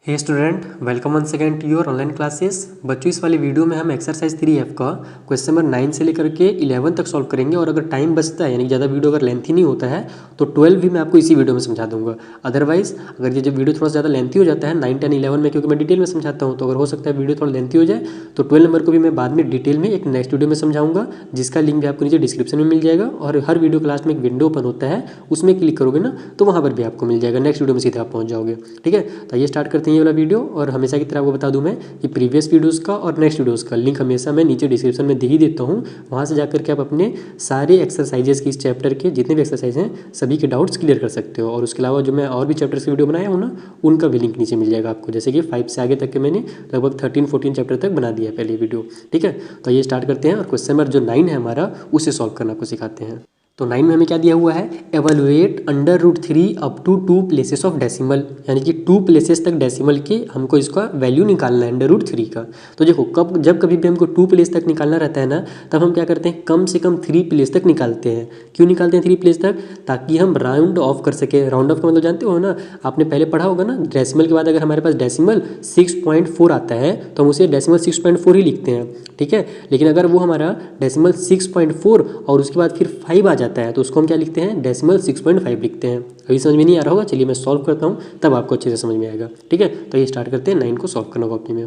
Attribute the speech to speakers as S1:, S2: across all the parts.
S1: Hey student, welcome one second to your online classes. बच्चों, इस वाले वीडियो में हम एक्सरसाइज 3F का क्वेश्चन नंबर 9 से लेकर के 11 तक सॉल्व करेंगे। और अगर टाइम बचता है, यानी ज़्यादा वीडियो अगर लेंथी नहीं होता है, तो 12 भी मैं आपको इसी वीडियो में समझा दूंगा। अदरवाइज अगर ये जब वीडियो थोड़ा ज़्यादा लेंथी हो जाता है 9, 10, 11 में, क्योंकि मैं डिटेल में समझाता हूँ, तो अगर हो सकता है वीडियो थोड़ा लेंथी हो जाए, तो 12 नंबर को भी मैं बाद में डिटेल में एक नेक्स्ट वीडियो में समझाऊंगा, जिसका लिंक भी आपको नीचे डिस्क्रिप्शन में मिल जाएगा। और हर वीडियो के लास्ट में एक विंडो ओपन होता है, उसमें क्लिक करोगे ना, तो वहाँ पर भी आपको मिल जाएगा। नेक्स्ट वीडियो में सीधे आप पहुँच जाओगे। ठीक है, तो ये स्टार्ट करते हैं ये वाला वीडियो। और हमेशा की तरह आपको बता दूं मैं कि प्रीवियस वीडियोस का और नेक्स्ट वीडियोस का लिंक हमेशा मैं नीचे डिस्क्रिप्शन में दे ही देता हूं। वहां से जाकर के आप अपने सारे एक्सरसाइजेस की, इस चैप्टर के जितने भी एक्सरसाइज हैं सभी के डाउट्स क्लियर कर सकते हो। और उसके अलावा जो मैं और भी चैप्टर्स की वीडियो बनाया हूँ ना, उनका भी लिंक नीचे मिल जाएगा आपको। जैसे कि 5 से आगे तक के मैंने लगभग 13-14 चैप्टर तक बना दिया है पहले वीडियो। ठीक है, तो ये स्टार्ट करते हैं और क्वेश्चन नंबर जो 9 है हमारा, उसे सॉल्व करना आपको सिखाते हैं। तो 9 में हमें क्या दिया हुआ है, evaluate √3 up to 2 places of decimal, यानी कि 2 प्लेसेस तक डेसिमल के हमको इसका वैल्यू निकालना है √3 का। तो देखो, जब कभी भी हमको 2 प्लेस तक निकालना रहता है ना, तब हम क्या करते हैं, कम से कम 3 प्लेस तक निकालते हैं। क्यों निकालते हैं 3 प्लेस तक? ताकि हम राउंड ऑफ कर सके। राउंड ऑफ का मतलब जानते हो ना, आपने पहले पढ़ा होगा ना, डेसिमल के बाद अगर हमारे पास डेसिमल 6.4 आता है तो हम उसे डेसिमल 6.4 ही लिखते हैं। ठीक है, लेकिन अगर वो हमारा डेसिमल 6.4 और उसके बाद फिर 5 आ जाता है, तो उसको हम क्या लिखते हैं, डेसिमल 6.5 लिखते हैं। अभी समझ में नहीं आ रहा होगा, चलिए मैं सॉल्व करता हूँ, तब आपको अच्छे से समझ में आएगा। ठीक है, तो ये स्टार्ट करते हैं 9 को सॉल्व करना कॉपी में।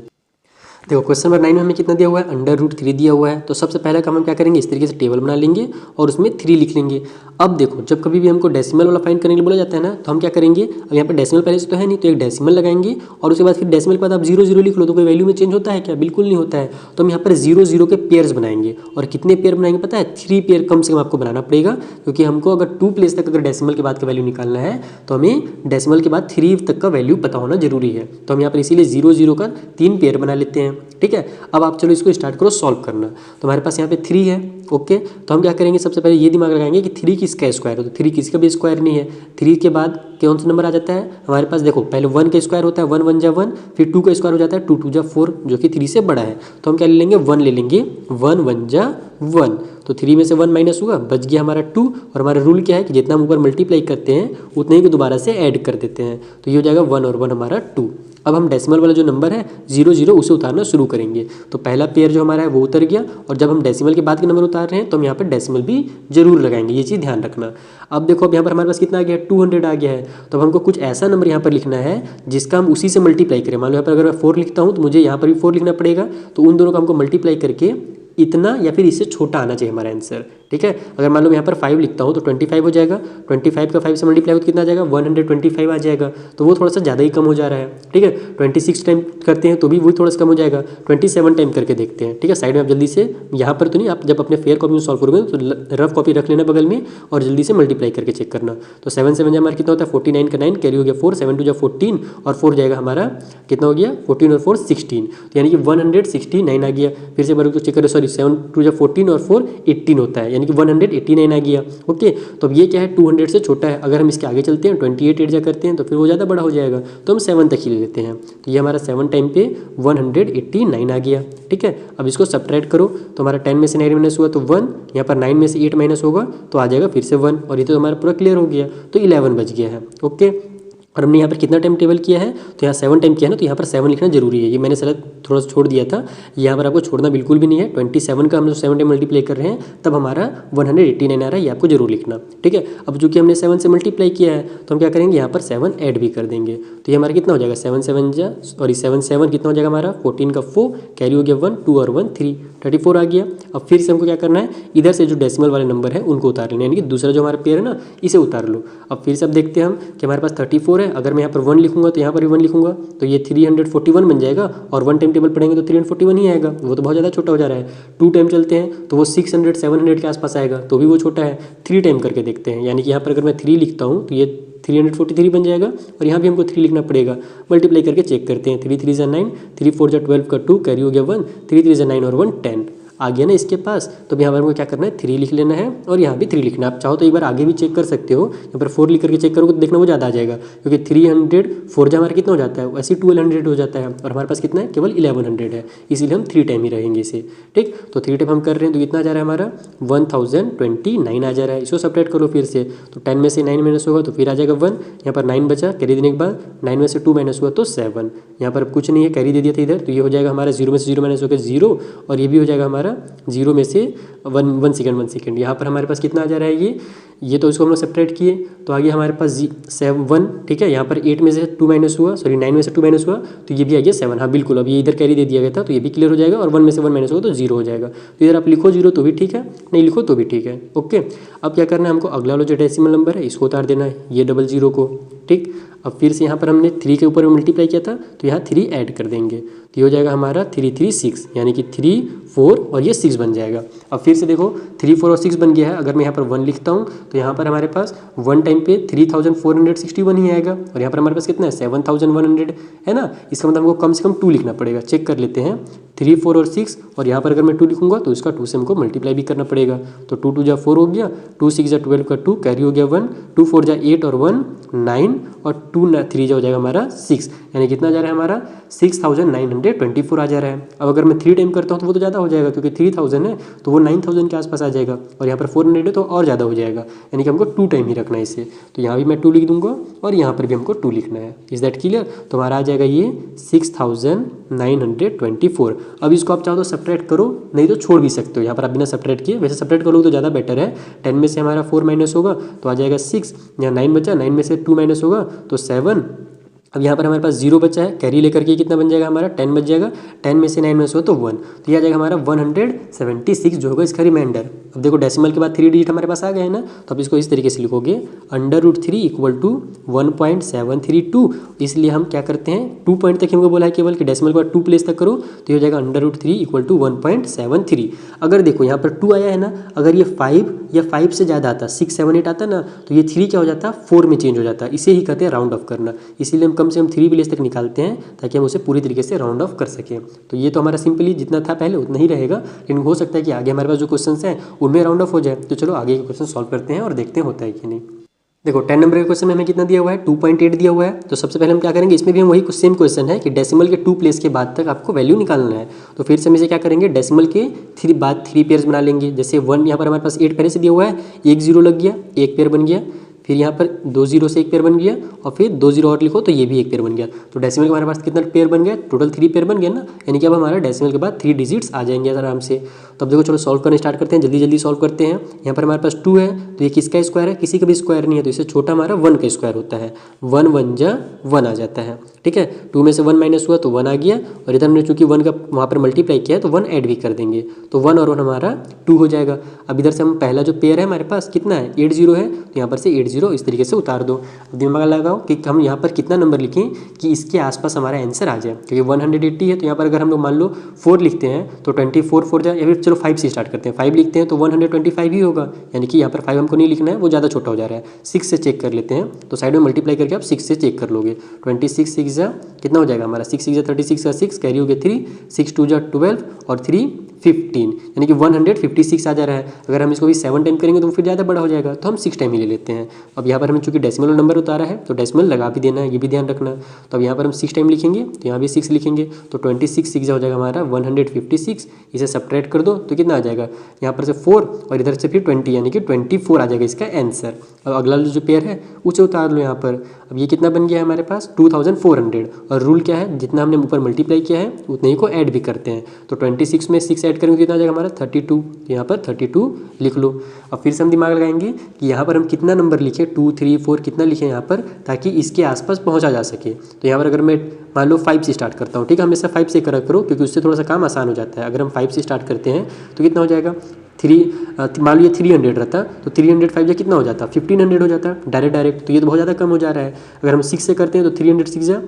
S1: देखो, क्वेश्चन नंबर 9 में हमें कितना दिया हुआ है, √3 दिया हुआ है। तो सबसे पहला काम हम क्या करेंगे, इस तरीके से टेबल बना लेंगे और उसमें 3 लिख लेंगे। अब देखो, जब कभी भी हमको डेसिमल वाला फाइंड करने के लिए बोला जाता है ना, तो हम क्या करेंगे, अब यहाँ पर डेसिमल पहले से तो है नहीं, तो एक डेसिमल लगाएंगे और उसके बाद फिर डेसिमल के बाद आप 0 लिख लो, तो कोई वैल्यू में चेंज होता है क्या? बिल्कुल नहीं होता है। तो हम यहाँ पर 0 के पेयर्स बनाएंगे। और कितने पेयर बनाएंगे पता है? 3 पेयर कम से कम आपको बनाना पड़ेगा, क्योंकि हमको अगर 2 प्लेस तक अगर डेसिमल के बाद का वैल्यू निकालना है, तो हमें डेसिमल के बाद 3 तक का वैल्यू पता होना जरूरी है। तो हम यहाँ पर इसीलिए 0 का 3 पेयर बना लेते हैं। ठीक है, अब आप चलो इसको स्टार्ट करो सॉल्व करना। तो हमारे पास यहाँ पे 3 है। ओके, तो हम क्या करेंगे, सबसे पहले ये दिमाग लगाएंगे कि 3 किसका स्क्वायर है। तो 3 किसी का भी स्क्वायर नहीं है। 3 के बाद कौन सा नंबर आ जाता है हमारे पास? देखो, पहले 1 का स्क्वायर होता है, 1 1 जा 1, फिर 2 का स्क्वायर हो जाता है, 2 2 जा 4, जो कि 3 से बड़ा है। तो हम क्या ले लेंगे, 1 ले लेंगे, 1 1 जा 1। तो 3 में से 1 माइनस होगा, बच गया हमारा 2। और हमारा रूल क्या है कि जितना हम ऊपर मल्टीप्लाई करते हैं उतने ही को दोबारा से ऐड कर देते हैं। तो ये हो जाएगा 1 और 1 हमारा 2। अब हम डेसिमल वाला जो नंबर है 0 उसे उतारना शुरू करेंगे। तो पहला पेयर जो हमारा है वो उतर गया। और जब हम डेसिमल के बाद के नंबर उतार रहे हैं, तो हम यहाँ पर डेसिमल भी जरूर लगाएंगे, ये चीज़ ध्यान रखना। अब देखो, अब यहाँ पर हमारे पास कितना आ गया है, 200 आ गया है। तो अब हमको कुछ ऐसा नंबर यहाँ पर लिखना है जिसका हम उसी से मल्टीप्लाई करें। मान लो यहाँ पर अगर मैं 4 लिखता हूँ, तो मुझे यहाँ पर भी 4 लिखना पड़ेगा। तो उन दोनों का हमको मल्टीप्लाई करके इतना या फिर इससे छोटा आना चाहिए हमारा आंसर। ठीक है, अगर मान लो मैं यहाँ पर 5 लिखता हूँ, तो 25 हो जाएगा। 25 का 5 से मल्टीप्लाई हो तो कितना आ जाएगा, 125 आ जाएगा। तो वो थोड़ा सा ज़्यादा ही कम हो जा रहा है। ठीक है, 26 टाइम करते हैं तो भी वो थोड़ा सा कम हो जाएगा। 27 टाइम करके देखते हैं। ठीक है, साइड में आप जल्दी से, यहाँ पर तो नहीं, आप जब अपने फेयर कॉपी में सॉल्व करोगे तो रफ कॉपी रख लेना बगल में और जल्दी से मल्टीप्लाई करके चेक करना। तो 7 7 हमारा कितना होता है, 49 का 9 कैरी हो गया 4, 7 2 जा 14 और 4 जाएगा हमारा, कितना हो गया, 14 और 4 16। तो यानी कि 169 आ गया। फिर से बार चेक करें, सॉरी 7 2 जा 14 और 4 18 होता है, यानी कि 189 आ गया। ओके, तो अब ये क्या है, 200 से छोटा है। अगर हम इसके आगे चलते हैं, 28 8 जा करते हैं, तो फिर वो ज़्यादा बड़ा हो जाएगा। तो हम 7 तक ही ले लेते हैं। तो ये हमारा 7 टाइम पे 189 आ गया। ठीक है, अब इसको सब्ट्रैक्ट करो, तो हमारा 10 में से 9 माइनस हुआ तो 1, यहाँ पर 9 में से 8 माइनस होगा तो आ जाएगा फिर से 1, और ये तो हमारा पूरा क्लियर हो गया। तो 11 बच गया है। ओके, और हमने यहाँ पर कितना टाइम टेबल किया है, तो यहाँ 7 टाइम किया है ना, तो यहाँ पर 7 लिखना जरूरी है। ये मैंने शायद थोड़ा सा छोड़ दिया था, यहाँ पर आपको छोड़ना बिल्कुल भी नहीं है। 27 का हम लोग 7 टाइम मल्टीप्लाई कर रहे हैं, तब हमारा 189 आ रहा है, ये आपको जरूर लिखना। ठीक है, अब जो कि हमने 7 से मल्टीप्लाई किया है, तो हम क्या करेंगे, यहाँ पर 7 ऐड भी कर देंगे। तो ये हमारा कितना हो जाएगा, 7 7 जा, और 7 7 कितना हो जाएगा हमारा, 14 का 4 कैरी हो गया 1 2 और 1 3, 34 आ गया। अब फिर से हमको क्या करना है, इधर से जो डेसिमल वाले नंबर है उनको उतार लेना, यानी कि दूसरा जो हमारा पेयर है ना, इसे उतार लो। अब फिर से अब देखते हैं हम कि हमारे पास 34 है। अगर मैं यहाँ पर 1 लिखूंगा तो यहाँ पर भी 1 लिखूंगा, तो ये 341 बन जाएगा। और 1 टाइम टेबल पढ़ेंगे तो 341 ही आएगा, वो तो बहुत ज़्यादा छोटा हो जा रहा है। 2 टाइम चलते हैं तो वो 600 700 के आसपास आएगा, तो भी वो छोटा है। 3 टाइम करके देखते हैं, यानी कि यहाँ पर अगर मैं 3 लिखता हूँ तो ये 343 बन जाएगा। और यहाँ भी हमको 3 लिखना पड़ेगा, मल्टीप्लाई करके चेक करते हैं। 3 3 जा 9, 3 4 जा 12 का 2 कैरी हो गया 1, 3 3 जा 9 और 1 10। आ गया ना इसके पास, तो यहाँ पर हमको क्या करना है 3 लिख लेना है और यहाँ भी 3 लिखना है। आप चाहो तो एक बार आगे भी चेक कर सकते हो, यहाँ पर 4 लिख करके चेक करोगे तो देखना वो ज़्यादा आ जाएगा, क्योंकि 300 4 हमारा कितना हो जाता है, वैसे 1200 हो जाता है और हमारे पास कितना है केवल 1100 है, इसीलिए हम 3 टाइम ही रहेंगे इसे। ठीक, तो 3 टाइम हम कर रहे हैं तो कितना आ जा रहा है हमारा 1029 आ जा रहा है। इसको सेपरेट करो फिर से, तो 10 में से 9 माइनस होगा तो फिर आ जाएगा 1, यहाँ पर 9 बचा, कैरी देने के बाद 9 में से 2 माइनस हुआ तो 7, यहाँ पर कुछ नहीं है, कैरी दे दिया था इधर, तो ये हो जाएगा हमारा 0 में से 0 माइनस होकर 0 और ये भी हो जाएगा हमारा 0 में से 1 सेकेंड। यहाँ पर हमारे पास कितना आ जा रहा है ये तो इसको हम लोग सेपरेट किए तो आगे हमारे पास 7 ठीक है, यहाँ पर 8 में से 2 माइनस हुआ, सॉरी 9 में से 2 माइनस हुआ तो ये भी आ गया 7। हाँ बिल्कुल, अब ये इधर कैरी दे दिया गया था तो ये भी क्लियर हो जाएगा और 1 में से 1 माइनस होगा तो 0 हो जाएगा। तो इधर आप लिखो 0 तो भी ठीक है, नहीं लिखो तो भी ठीक है। ओके, अब क्या करना है हमको, अगला वाला जो डेसिमल नंबर है इसको उतार देना है, ये 00 को। ठीक, अब फिर से यहाँ पर हमने 3 के ऊपर मल्टीप्लाई किया था तो यहाँ 3 ऐड कर देंगे तो ये हो जाएगा हमारा 3 3 6, यानी कि 3 4 और ये 6 बन जाएगा। अब फिर से देखो 3 4 और 6 बन गया है, अगर मैं यहाँ पर 1 लिखता हूँ तो यहाँ पर हमारे पास 1 टाइम पे 3461 ही आएगा और यहाँ पर हमारे पास कितना है 7100 है ना। इसका मतलब हमको कम से कम 2 लिखना पड़ेगा। चेक कर लेते हैं, 3 4 और 6 और यहाँ पर अगर मैं 2 लिखूंगा तो इसका 2 से हमको मल्टीप्लाई भी करना पड़ेगा। तो 2 2 जा 4 हो गया, 2 6 जा 12 का 2 कैरी हो गया 1, 2 4 जा 8 और 1 9 और 2 3 जा हो जाएगा हमारा 6, यानी कितना जा रहा है हमारा 6924 आ जा रहा है। अब अगर मैं 3 टाइम करता हूँ तो वो तो ज़्यादा हो जाएगा, क्योंकि 3000 है तो वो 9000 के आसपास आ जाएगा और यहाँ पर 400 है तो और ज़्यादा हो जाएगा, यानी कि हमको 2 टाइम ही रखना है इसे। तो यहाँ भी मैं 2 लिख दूंगा और यहाँ पर भी हमको 2 लिखना है। Is that clear? तो हमारा आ जाएगा ये 6924। अब इसको आप चाहो तो सब्ट्रैक्ट करो, नहीं तो छोड़ भी सकते हो, यहाँ पर आप बिना सब्ट्रैक्ट किए। वैसे सब्ट्रैक्ट करोगे तो ज़्यादा बेटर है। 10 में से हमारा 4 माइनस होगा तो आ जाएगा 6, यहाँ 9 बचा, 9 में से 2 माइनस होगा तो 7। अब यहाँ पर हमारे पास 0 बचा है, कैरी लेकर के कितना बन जाएगा हमारा 10 बच जाएगा, 10 में से 9 माइनस हुआ तो 1, तो ये आ जाएगा हमारा 176 जो होगा इसका रिमाइंडर। अब देखो डेसिमल के बाद 3 डिजिट हमारे पास आ गए हैं ना, तो अब इसको इस तरीके से लिखोगे √3 = 1.732। इसलिए हम क्या करते हैं 2 पॉइंट तक हमको बोला है केवल कि डेसिमल के बाद 2 प्लेस तक करो, तो ये हो जाएगा √3 = 1.73। अगर देखो यहाँ पर 2 आया है ना, अगर ये 5 या 5 से ज़्यादा आता, 6 7 8 आता ना, तो ये 3 क्या हो जाता 4 में चेंज हो जाता। इसे ही कहते हैं राउंड ऑफ करना। इसीलिए हम कम से कम 3 प्लेस तक निकालते हैं ताकि हम उसे पूरी तरीके से राउंड ऑफ कर सकें। तो ये तो हमारा सिंपली जितना था पहले उतना ही रहेगा, लेकिन हो सकता है कि आगे हमारे पास जो क्वेश्चन हैं उनमें राउंड ऑफ हो जाए। तो चलो आगे के क्वेश्चन सॉल्व करते हैं और देखते हैं होता है कि नहीं। देखो 10 नंबर के क्वेश्चन में हमें कितना दिया हुआ है 2.8 दिया हुआ है। तो सबसे पहले हम क्या करेंगे, इसमें भी हम वही सेम क्वेश्चन है कि डेसिमल के 2 प्लेस के बाद तक आपको वैल्यू निकालना है। तो फिर से हम इसे क्या करेंगे, डेसिमल के 3 बाद 3 पेयर्स बना लेंगे। जैसे 1 यहाँ पर हमारे पास 8 पहले से दिया हुआ है, 1 0 लग गया, 1 पेयर बन गया, फिर यहाँ पर 2 0 से 1 पेयर बन गया और फिर 2 0 और लिखो तो ये भी 1 पेयर बन गया। तो डेसिमल के हमारे पास कितना पेयर बन गया, टोटल 3 पेयर बन गया ना, यानी कि अब हमारा डेसिमल के बाद 3 डिजिट्स आ जाएंगे आराम से। तो अब देखो चलो सॉल्व करना स्टार्ट करते हैं, जल्दी जल्दी सॉल्व करते हैं। यहाँ पर हमारे पास 2 है तो ये किसका स्क्वायर है, किसी का भी स्क्वायर नहीं है, तो इससे छोटा हमारा 1 का स्क्वायर होता है। 1 1 जा 1 आ जाता है। ठीक है, 2 में से 1 माइनस हुआ तो 1 आ गया और इधर हमने चूंकि 1 का वहाँ पर मल्टीप्लाई किया है तो 1 ऐड भी कर देंगे, तो 1 और 1 हमारा 2 हो जाएगा। अब इधर से हम पहला जो पेयर है हमारे पास कितना है 8 0 है, तो यहाँ पर से 8 0 इस तरीके से उतार दो। दिमाग लगाओ कि हम यहाँ पर कितना नंबर लिखें कि इसके आसपास हमारा आंसर आ जाए, क्योंकि 180 है तो यहाँ पर अगर हम लोग मान लो 4 लिखते हैं तो 24 4 जाए, या फिर चलो 5 से स्टार्ट करते हैं। 5 लिखते हैं तो 125 ही होगा, यानी कि यहाँ पर 5 हमको नहीं लिखना है, वो ज़्यादा छोटा हो जा रहा है। 6 से चेक कर लेते हैं, तो साइड में मल्टीप्लाई करके आप 6 से चेक कर लोगे। 26 6 जा कितना हो जाएगा हमारा 6 6 जा 36 का 6 कैरी हो गया 3, 6 2 जा 12 और 3 15, यानी कि 156 आ जा रहा है। अगर हम इसको भी 7 टाइम करेंगे तो फिर ज़्यादा बड़ा हो जाएगा, तो हम 6 टाइम ही ले लेते हैं। अब यहाँ पर हमें चूंकि डेसिमल नंबर उतारा है तो डेसिमल लगा भी देना है, ये भी ध्यान रखना। तो अब यहाँ पर हम 6 टाइम लिखेंगे तो यहाँ भी 6 लिखेंगे, तो 26 6 हो जाएगा हमारा 156। इसे सब्ट्रैक्ट कर दो तो कितना आ जाएगा, यहाँ पर से 4 और इधर से फिर 20, यानी कि 24 आ जाएगा इसका आंसर। अब अगला जो पेयर है उसे उतार लो यहाँ पर। अब ये कितना बन गया है हमारे पास 2400, और रूल क्या है, जितना हमने ऊपर मल्टीप्लाई किया है उतने ही को ऐड भी करते हैं। तो 26 में 6 ऐड करेंगे कितना आ जाएगा हमारा 32, तो यहाँ पर 32 लिख लो। अब फिर से हम दिमाग लगाएंगे कि यहाँ पर हम कितना नंबर लिखें, 2 3 4 कितना लिखें यहाँ पर, ताकि इसके आसपास पहुँचा जा सके। तो यहाँ पर अगर मैं मान लो 5 से स्टार्ट करता हूँ, ठीक है, हमेशा 5 से करा करो क्योंकि उससे थोड़ा सा काम आसान हो जाता है। अगर हम 5 से स्टार्ट करते हैं तो कितना हो जाएगा 3, मान लीजिए 300 रहता तो 305 जा कितना हो जाता 1500 हो जाता डायरेक्ट। तो ये तो बहुत ज़्यादा कम हो जा रहा है। अगर हम 6 से करते हैं तो 306 जा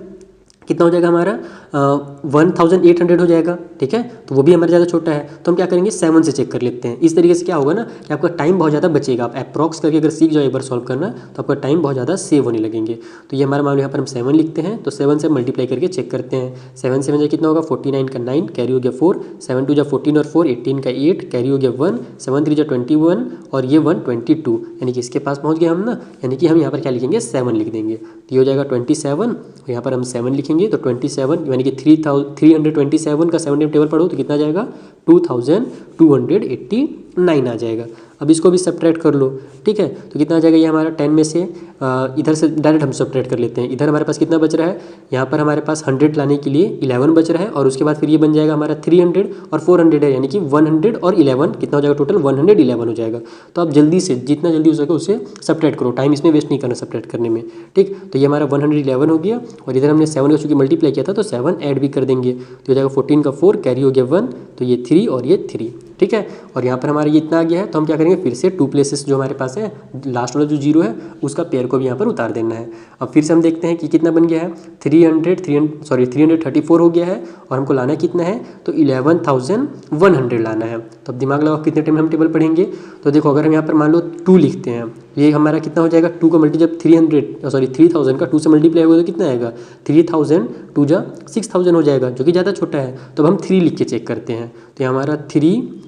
S1: कितना हो जाएगा हमारा 1800 हो जाएगा। ठीक है, तो वो भी हमारा ज़्यादा छोटा है, तो हम क्या करेंगे 7 से चेक कर लेते हैं। इस तरीके से क्या होगा ना कि आपका टाइम बहुत ज़्यादा बचेगा। आप अप्रॉक्स करके अगर सीख जाओ एक बार सॉल्व करना तो आपका टाइम बहुत ज़्यादा सेव होने लगेंगे। तो ये हमारा मान लो यहाँ पर हम 7 लिखते हैं, तो 7 से मल्टीप्लाई करके चेक करते हैं। 7 7 कितना होगा 49 का 9, कैरी हो गया 4, 7 2 14 और 4 18 का 8, कैरी हो गया 1, 7 3 21 और ये 1 22, यानी कि इसके पास पहुँच गए हम ना, यानी कि हम यहाँ पर क्या लिखेंगे 7 लिख देंगे। तो ये हो जाएगा 27, यहाँ पर हम 7 लिखेंगे तो 27 यानी कि 327 का 7 टेबल पढ़ो तो कितना जाएगा 2289 आ जाएगा। अब इसको भी सब्ट्रैक्ट कर लो। ठीक है, तो कितना आ जाएगा ये हमारा 10 में से इधर से डायरेक्ट हम सब्ट्रैक्ट कर लेते हैं। इधर हमारे पास कितना बच रहा है, यहाँ पर हमारे पास 100 लाने के लिए 11 बच रहा है, और उसके बाद फिर ये बन जाएगा हमारा 300 और 400 है, यानी कि 100 और 11 कितना हो जाएगा टोटल 111 हो जाएगा। तो आप जल्दी से जितना जल्दी हो सके उससे सब्ट्रैक्ट करो, टाइम इसमें वेस्ट नहीं करना सब्ट्रैक्ट करने में। ठीक, तो ये हमारा 111 हो गया, और इधर हमने 7 का चूँकि मल्टीप्लाई किया था तो 7 ऐड भी कर देंगे, तो हो जाएगा 14 का 4, कैरी हो गया 1, तो ये 3 और ये 3। ठीक है, और यहाँ पर हमारा ये इतना आ गया है, तो हम क्या करेंगे फिर से 2 प्लेसेस जो हमारे पास है, लास्ट वाला जो 0 है उसका पेयर को भी यहाँ पर उतार देना है। अब फिर से हम देखते हैं कि कितना बन गया है 334 हो गया है, और हमको लाना कितना है तो 11,100 लाना है। तो अब दिमाग लगाओ कितने टाइम हम टेबल पढ़ेंगे। तो देखो अगर हम यहाँ पर मान लो 2 लिखते हैं, ये हमारा कितना हो जाएगा 2 का मल्टी जब 3000 का 2 से मल्टीप्लाई होगा तो कितना आएगा 3000 2 जा 6000 हो जाएगा, जो कि ज़्यादा छोटा है। तो अब हम 3 लिख के चेक करते हैं, तो हमारा 3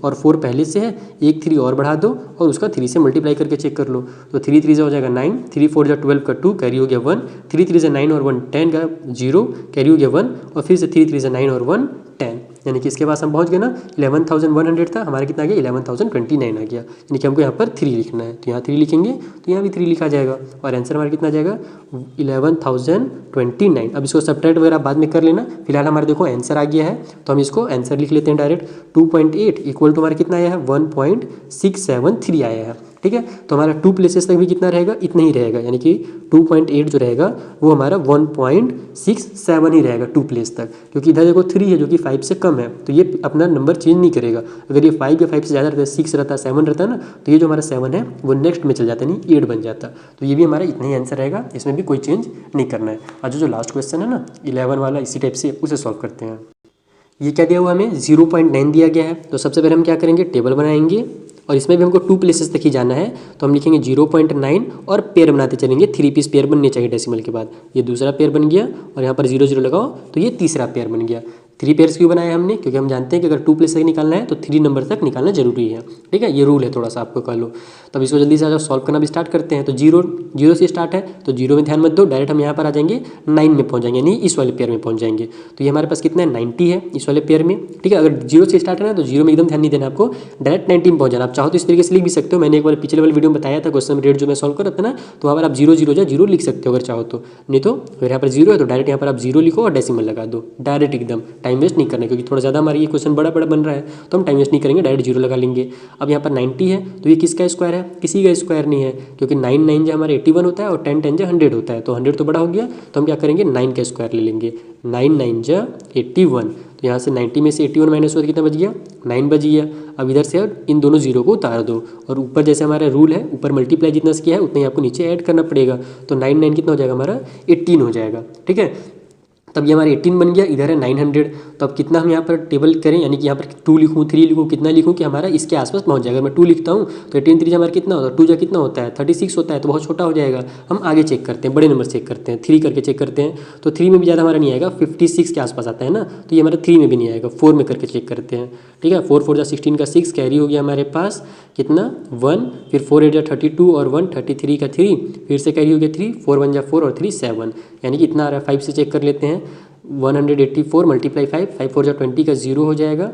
S1: और 4 पहले से है, एक 3 और बढ़ा दो और उसका 3 से मल्टीप्लाई करके चेक कर लो। तो 3 3 से हो जाएगा 9, 3 4 जा 12 का 2, कैरी हो गया 1, 3 3 से 9 और 1 10 का 0, कैरी हो गया 1, और फिर से 3 3 से 9 और 1 10, यानी कि इसके पास हम पहुंच गए ना 11,100 था, हमारा कितना आ गया 11,029 आ गया, यानी कि हमको यहाँ पर 3 लिखना है। तो यहाँ 3 लिखेंगे तो यहाँ भी 3 लिखा जाएगा, और आंसर हमारा कितना आ जाएगा 11,029। अब इसको सब्ट्रैक्ट वगैरह बाद में कर लेना, फिलहाल हमारा देखो आंसर आ गया है, तो हम इसको आंसर लिख लेते हैं डायरेक्ट। 2.8 इक्वल टू हमारा कितना आया है 1.673 आया है। ठीक है, तो हमारा 2 प्लेसेस तक भी कितना रहेगा इतना ही रहेगा, यानी कि 2.8 जो रहेगा वो हमारा 1.67 ही रहेगा 2 प्लेस तक, क्योंकि इधर देखो 3 है जो कि 5 से कम है, तो ये अपना नंबर चेंज नहीं करेगा। अगर ये 5 या 5 से ज़्यादा रहता है 6 रहता 7 रहता ना, तो ये जो हमारा 7 है वो नेक्स्ट में चल जाता नहीं 8 बन जाता। तो ये भी हमारा इतना ही आंसर रहेगा, इसमें भी कोई चेंज नहीं करना है। और जो लास्ट क्वेश्चन है ना 11 वाला इसी टाइप से उसे सॉल्व करते हैं। ये क्या दिया हुआ हमें 0.9 दिया गया है, तो सबसे पहले हम क्या करेंगे टेबल बनाएंगे, और इसमें भी हमको 2 प्लेसेस तक ही जाना है, तो हम लिखेंगे 0.9 और पेयर बनाते चलेंगे। 3 पीस पेयर बनने चाहिए डेसिमल के बाद। ये दूसरा पेयर बन गया, और यहाँ पर 0 0 लगाओ तो ये तीसरा पेयर बन गया। 3 पेयर्स क्यों बनाया हमने, क्योंकि हम जानते हैं कि अगर 2 प्लेस तक निकालना है तो 3 नंबर तक निकालना जरूरी है। ठीक है, ये रूल है, थोड़ा सा आपको कर लो। तब इसको जल्दी से सॉल्व करना भी स्टार्ट करते हैं। तो 0 से स्टार्ट है, तो 0 में ध्यान मत दो, डायरेक्ट हम यहाँ पर आ जाएंगे 9 में पहुँच जाएंगे, यानी इस वाले पेयर में पहुँच जाएंगे। तो ये हमारे पास कितना है 90 है इस वाले पेयर में। ठीक है, अगर 0 से स्टार्ट है ना तो 0 में एकदम ध्यान नहीं देना, आपको डायरेक्ट 90 में पहुँच जाना। आप चाहो तो इस तरीके से लिख भी सकते हो, मैंने एक बार पिछले वाले वीडियो में बताया था क्वेश्चन रेट जो मैं सॉल्व कर रहा था ना, तो वहाँ पर आप 0 0 0 लिख सकते हो अगर चाहो तो, नहीं तो अगर यहाँ पर 0 है तो डायरेक्ट यहाँ पर आप 0 लिखो और डेसिमल लगा दो डायरेक्ट, एकदम टाइम वेस्ट नहीं करना, क्योंकि थोड़ा ज़्यादा हमारा ये क्वेश्चन बड़ा बन रहा है, तो हम टाइम वेस्ट नहीं करेंगे, डायरेक्ट 0 लगा लेंगे। अब यहाँ पर 90 है, तो ये किसका स्क्वायर है, किसी का स्क्वायर नहीं है, क्योंकि 9 9 जो हमारा 81 होता है और 10 10 जो 100 होता है, तो 100 तो बड़ा हो गया, तो हम क्या करेंगे 9 का स्क्वायर ले लेंगे। 9 9 जो 81, तो यहाँ से 90 में से 81 माइनस हुआ तो कितना बच गया 9 बच गया। अब इधर से इन दोनों 0 को उतार दो, और ऊपर जैसे हमारा रूल है ऊपर मल्टीप्लाई जितना किया है उतना ही आपको नीचे ऐड करना पड़ेगा। तो 9 9 कितना हो जाएगा हमारा 18 हो जाएगा। ठीक है, तब ये हमारा 18 बन गया, इधर है 900। तो अब कितना हम यहाँ पर टेबल करें, यानी कि यहाँ पर 2 लिखूँ 3 लिखूँ, कितना लिखूँ कि हमारा इसके आसपास पहुँच जाएगा। अगर मैं 2 लिखता हूँ तो 18 3 हमारा कितना होता है 2 जा कितना होता है 36 होता है, तो बहुत छोटा हो जाएगा। हम आगे चेक करते हैं, बड़े नंबर चेक करते हैं, 3 करके चेक करते हैं, तो 3 में भी ज़्यादा हमारा नहीं आएगा, 56 के आसपास आता है ना, तो ये हमारा 3 में भी नहीं आएगा, 4 में करके चेक करते हैं। ठीक है, 4 4 जा 16 का 6, कैरी हो गया हमारे पास कितना 1, फिर 4 8 जा 32 और 1 33 का 3, फिर से कैरी हो गया 3, 4 1 जा 4 और 3 7, यानी कि इतना आ रहा है। 5 से चेक कर लेते हैं, 184 मल्टीप्लाई 5, 5 4 जा 20 का 0 हो जाएगा।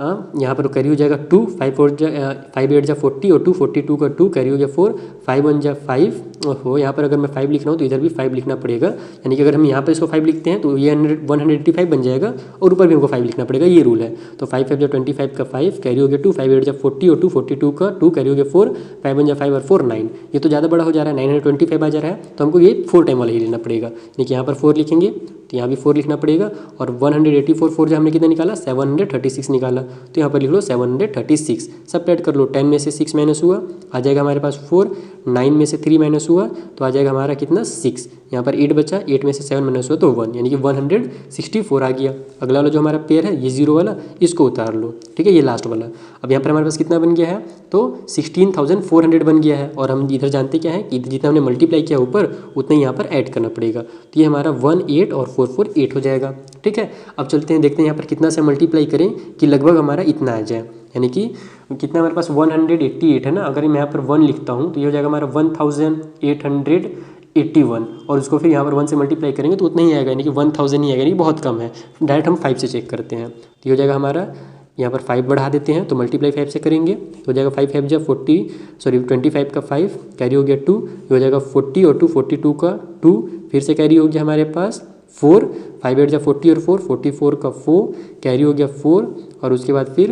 S1: यहाँ पर कैरी हो जाएगा 2, 5 8 जा 40 और 2 42 का 2, कैरी हो गया 4, 5 1 जा 5 हो। यहाँ पर अगर मैं 5 लिख रहा हूँ तो इधर भी 5 लिखना पड़ेगा, यानी कि अगर हम यहाँ पर इसको 5 लिखते हैं तो ये 185 बन जाएगा, और ऊपर भी हमको 5 लिखना पड़ेगा, ये रूल है। तो 5 5 जा 25 का 5, कैरी हो गया 2, 5 8 जा 40 और 2 42 का 2, कैरी हो गया 4, 5 1 जा 5 और 4 9। ये तो ज़्यादा बड़ा हो जा रहा है, 925 आ जा रहा है, तो हमको ये 4 टाइम वाला ही लेना पड़ेगा, यानी कि यहाँ पर 4 लिखेंगे तो यहाँ भी 4 लिखना पड़ेगा। और 184 4 जो हमने कितना निकाला 736 निकाला, तो यहाँ पर लिख लो 736। सब ऐड कर लो, 10 में से 6 माइनस हुआ, आ जाएगा हमारे पास 4, 9 में से 3 माइनस हुआ तो आ जाएगा हमारा कितना 6। यहाँ पर 8 बचा, 8 में से 7 माइनस हुआ तो 1, यानी कि 164 आ गया। अगला वाला जो हमारा पेयर है ये 0 वाला, इसको उतार लो, ठीक है, ये लास्ट वाला। अब यहाँ पर हमारे पास कितना बन गया है, तो 16,400 बन गया है। और हम इधर जानते क्या है कि जितना हमने मल्टीप्लाई किया ऊपर उतना ही यहाँ पर ऐड करना पड़ेगा। तो ये हमारा 1 8 और 4 4 8 हो जाएगा, ठीक है। अब चलते हैं, देखते हैं यहाँ पर कितना से मल्टीप्लाई करें कि लगभग हमारा इतना आ जाए, यानी कि कितना हमारे पास 188 है ना। अगर मैं यहाँ पर 1 लिखता हूँ तो ये हो जाएगा हमारा 1881, और उसको फिर यहाँ पर 1 से मल्टीप्लाई करेंगे तो उतना ही आएगा, यानी कि 1000 ही आएगा, यानी कि बहुत कम है। डायरेक्ट हम 5 से चेक करते हैं तो ये हो जाएगा हमारा, यहाँ पर 5 बढ़ा देते हैं तो मल्टीप्लाई 5 से करेंगे तो हो जाएगा 5 5 जा 25 का 5 कैरी हो गया 2, ये हो जाएगा 40 और 2 42 का 2, फिर से कैरी हो गया हमारे पास 4, 5 8 जा 40 और 4 44 का 4 कैरी हो गया 4, और उसके बाद फिर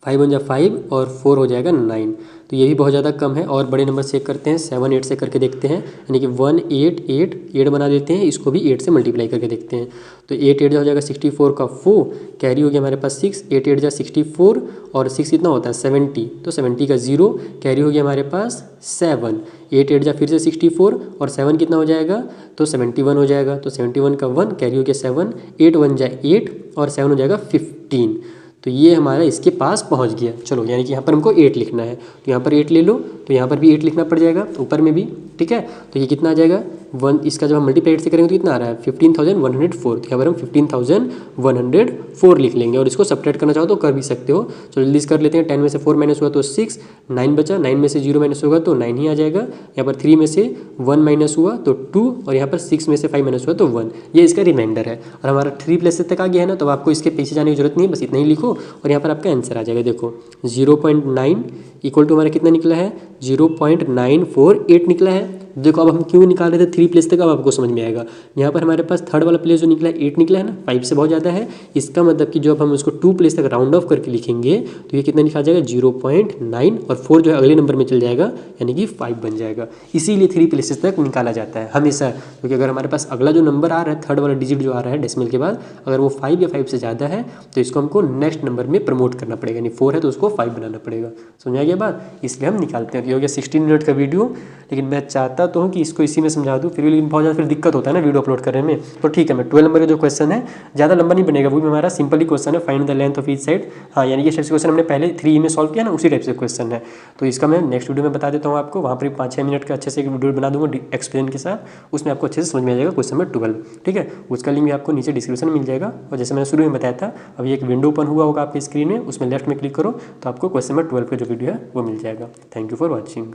S1: 5 1 जा 5 और 4 हो जाएगा 9। तो ये भी बहुत ज़्यादा कम है। और बड़े नंबर चेक करते हैं, 7 8 से करके देखते हैं, यानी कि 1 8 8 8 बना देते हैं, इसको भी 8 से मल्टीप्लाई करके देखते हैं। तो 8 8 जा हो जाएगा 64 का 4 कैरी हो गया हमारे पास 6, 8 8 जा 64 और 6 कितना होता है 70, तो 70 का 0 कैरी हो गया हमारे पास 7, 8 8 जा फिर से 64 और 7 कितना हो जाएगा तो 71 हो जाएगा, तो 71 का 1 कैरी हो गया 7, 8 1 जा 8 और 7 हो जाएगा 15। तो ये हमारा इसके पास पहुंच गया। चलो, यानी कि यहाँ पर हमको 8 लिखना है तो यहाँ पर 8 ले लो, तो यहाँ पर भी 8 लिखना पड़ जाएगा ऊपर में भी, ठीक है। तो ये कितना आ जाएगा 1, इसका जब हम मल्टीप्लाई 8 से करेंगे तो कितना आ रहा है 15,104, तो यहाँ पर हम 15,104 लिख लेंगे। और इसको सब्ट्रैक्ट करना चाहो तो कर भी सकते हो। चलो जल्दी से कर लेते हैं। 10 में से 4 माइनस हुआ तो 6, 9 बचा, 9 में से 0 माइनस होगा तो 9 ही आ जाएगा। यहाँ पर 3 में से 1 माइनस हुआ तो 2, और यहाँ पर 6 में से 5 माइनस हुआ तो 1। ये इसका रिमाइंडर है। और हमारा 3 प्लेसेस तक आ गया है ना, तो आपको इसके पीछे जाने की जरूरत नहीं है, बस इतना ही लिखो और यहाँ पर आपका आंसर आ जाएगा। देखो 0.9 इक्वल टू हमारा कितना निकला है 0.948 निकला है। देखो अब हम क्यों निकाल रहे थे 3 प्लेस तक, अब आपको समझ में आएगा। यहाँ पर हमारे पास थर्ड वाला प्लेस जो निकला है 8 निकला है ना, 5 से बहुत ज़्यादा है। इसका मतलब कि जो अब हम उसको 2 प्लेस तक राउंड ऑफ करके लिखेंगे तो ये कितना निकल जाएगा 0.9, और 4 जो है अगले नंबर में चल जाएगा, यानी कि 5 बन जाएगा। इसीलिए 3 प्लेसेस तक निकाला जाता है हमेशा, क्योंकि अगर हमारे पास अगला जो नंबर आ रहा है, थर्ड वाला डिजिट जो आ रहा है डेसिमल के बाद, अगर वो 5 या 5 से ज़्यादा है तो इसको हमको नेक्स्ट नंबर में प्रमोट करना पड़ेगा, यानी 4 है तो उसको 5 बनाना पड़ेगा। समझा गया बात? इसलिए हम निकालते हैं। ये हो गया 16 मिनट का वीडियो, लेकिन मैं चाहता तो हूँ कि इसको इसी में समझा दूँ, फिर भी लेकिन बहुत ज़्यादा फिर दिक्कत होता है ना वीडियो अपलोड करने में। तो ठीक है, मैं 12 नंबर का जो क्वेश्चन है ज़्यादा लंबा नहीं बनेगा, वो भी हमारा सिंपल ही क्वेश्चन है, find the length of each side. हाँ, यानी कि शेष क्वेश्चन हमने पहले 3 में सॉल्व किया ना, उसी टाइप से क्वेश्चन है। तो इसका मैं नेक्स्ट वीडियो में बता देता हूँ आपको, वहाँ पर 5-6 मिनट का अच्छे से एक वीडियो बना दूँगा एक्सप्लेन के साथ, उसमें आपको अच्छे से समझ में आ जाएगा क्वेश्चन नंबर 12, ठीक है। उसका लिंक भी आपको नीचे डिस्क्रिप्शन में मिल जाएगा। और जैसे मैंने शुरू में बताया था, अभी एक विंडो ओपन हुआ होगा आपकी स्क्रीन में, उसमें लेफ्ट में क्लिक करो तो आपको क्वेश्चन नंबर 12 का जो वीडियो है वो मिल जाएगा। Thank you for watching.